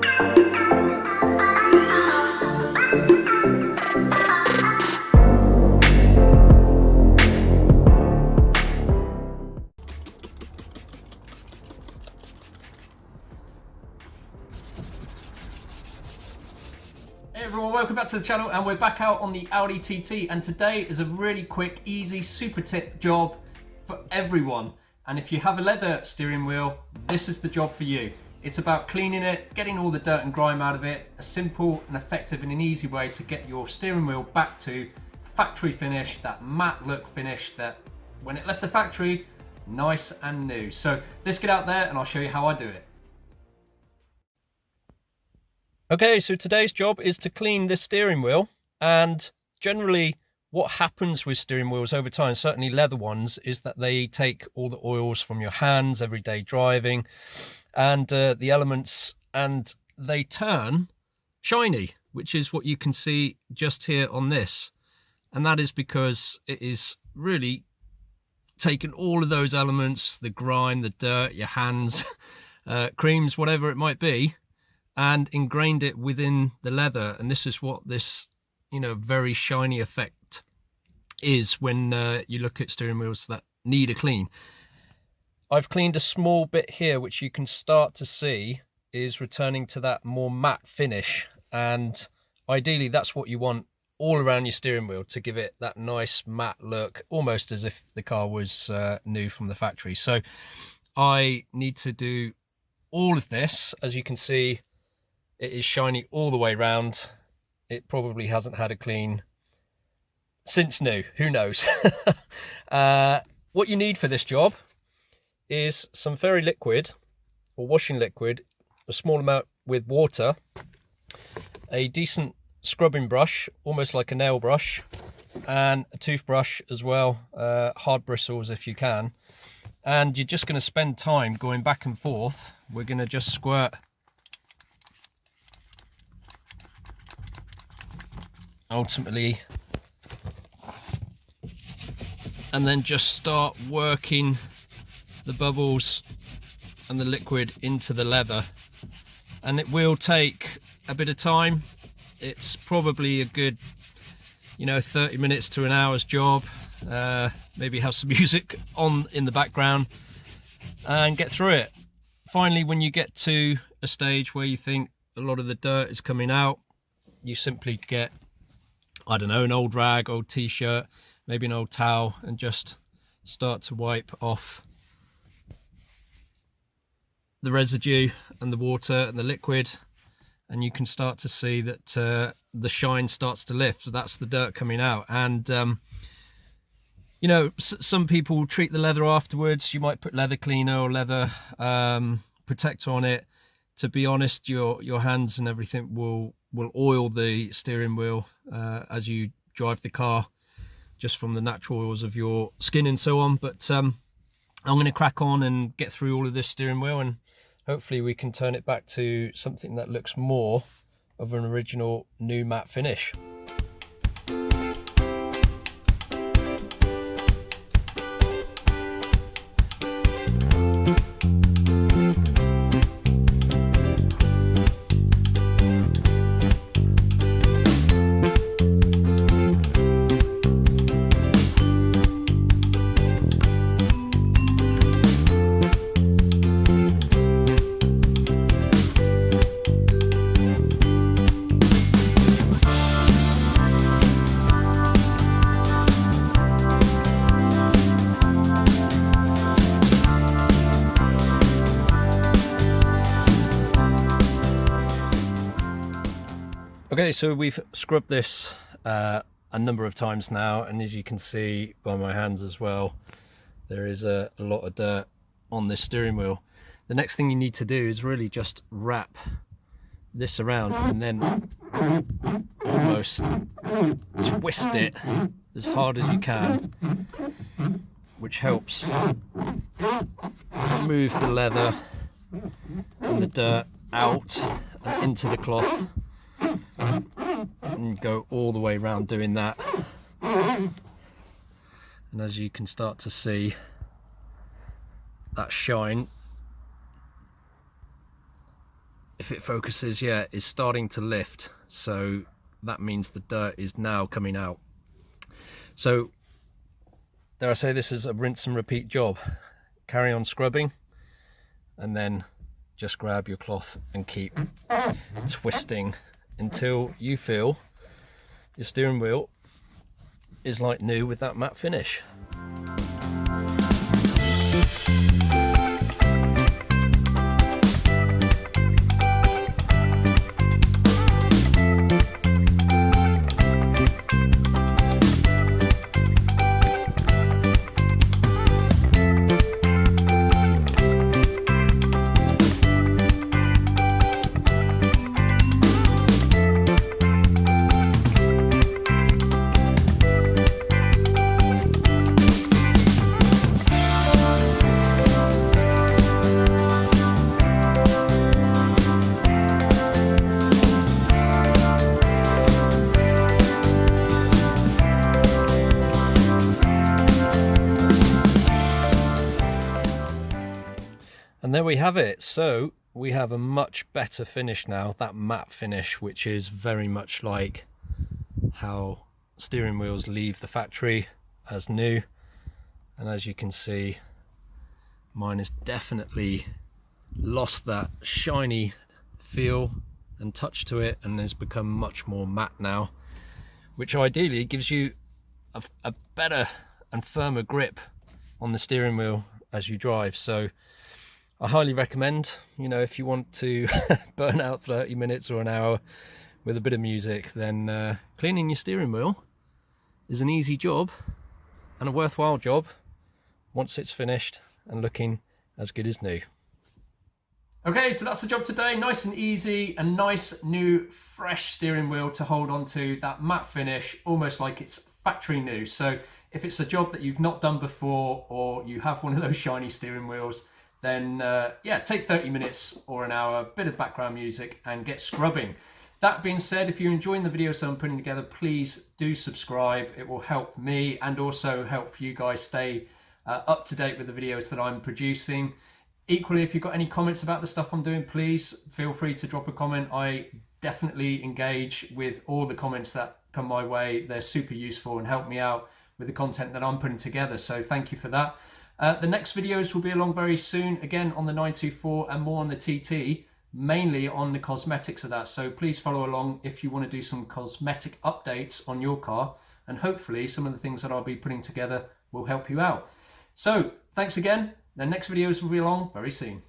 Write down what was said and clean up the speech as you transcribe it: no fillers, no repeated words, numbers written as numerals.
Hey everyone, welcome back to the channel, and we're back out on the Audi TT, and today is a really quick, easy, super tip job for everyone. And if you have a leather steering wheel, this is the job for you. It's about cleaning it, getting all the dirt and grime out of it, a simple and effective and an easy way to get your steering wheel back to factory finish, that matte look finish that when it left the factory, nice and new. So let's get out there and I'll show you how I do it. Okay, so today's job is to clean this steering wheel, and generally what happens with steering wheels over time, certainly leather ones, is that they take all the oils from your hands, everyday driving, and the elements, and they turn shiny, which is what you can see just here on this. And that is because it is really taken all of those elements, the grime, the dirt, your hands, creams, whatever it might be, and ingrained it within the leather. And this is what this, very shiny effect is when you look at steering wheels that need a clean. I've cleaned a small bit here, which you can start to see is returning to that more matte finish. And ideally that's what you want all around your steering wheel, to give it that nice matte look, almost as if the car was new from the factory. So I need to do all of this. As you can see, it is shiny all the way around. It probably hasn't had a clean since new, who knows. What you need for this job is some fairy liquid or washing liquid, a small amount with water, a decent scrubbing brush, almost like a nail brush, and a toothbrush as well, hard bristles if you can. And you're just going to spend time going back and forth. We're going to just squirt ultimately, and then just start working the bubbles and the liquid into the leather. And it will take a bit of time. It's probably a good 30 minutes to an hour's job. Maybe have some music on in the background and get through it. Finally, when you get to a stage where you think a lot of the dirt is coming out, you simply get, I don't know, an old rag, old t-shirt, maybe an old towel, and just start to wipe off the residue and the water and the liquid, and you can start to see that the shine starts to lift. So that's the dirt coming out. And some people treat the leather afterwards. You might put leather cleaner or leather protector on it. To be honest, your hands and everything will oil the steering wheel as you drive the car, just from the natural oils of your skin and so on. But I'm going to crack on and get through all of this steering wheel, and hopefully we can turn it back to something that looks more of an original new matte finish. Okay, so we've scrubbed this a number of times now, and as you can see by my hands as well, there is a lot of dirt on this steering wheel. The next thing you need to do is really just wrap this around and then almost twist it as hard as you can, which helps move the leather and the dirt out and into the cloth, and go all the way around doing that. And as you can start to see, that shine if it focuses, yeah, is starting to lift. So that means the dirt is now coming out. So dare I say, this is a rinse and repeat job. Carry on scrubbing, and then just grab your cloth and keep twisting until you feel your steering wheel is like new with that matte finish. And there we have it. So we have a much better finish now, that matte finish, which is very much like how steering wheels leave the factory as new. And as you can see, mine has definitely lost that shiny feel and touch to it and has become much more matte now, which ideally gives you a better and firmer grip on the steering wheel as you drive. So I highly recommend, you know, if you want to burn out 30 minutes or an hour with a bit of music, then cleaning your steering wheel is an easy job and a worthwhile job once it's finished and looking as good as new. Okay, so that's the job today. Nice and easy, a nice new fresh steering wheel to hold on to, that matte finish, almost like it's factory new. So if it's a job that you've not done before, or you have one of those shiny steering wheels, then yeah, take 30 minutes or an hour, bit of background music and get scrubbing. That being said, if you're enjoying the videos I'm putting together, please do subscribe. It will help me and also help you guys stay up to date with the videos that I'm producing. Equally, if you've got any comments about the stuff I'm doing, please feel free to drop a comment. I definitely engage with all the comments that come my way. They're super useful and help me out with the content that I'm putting together. So thank you for that. The next videos will be along very soon, again on the 924 and more on the TT, mainly on the cosmetics of that. So please follow along if you want to do some cosmetic updates on your car, and hopefully some of the things that I'll be putting together will help you out. So thanks again. The next videos will be along very soon.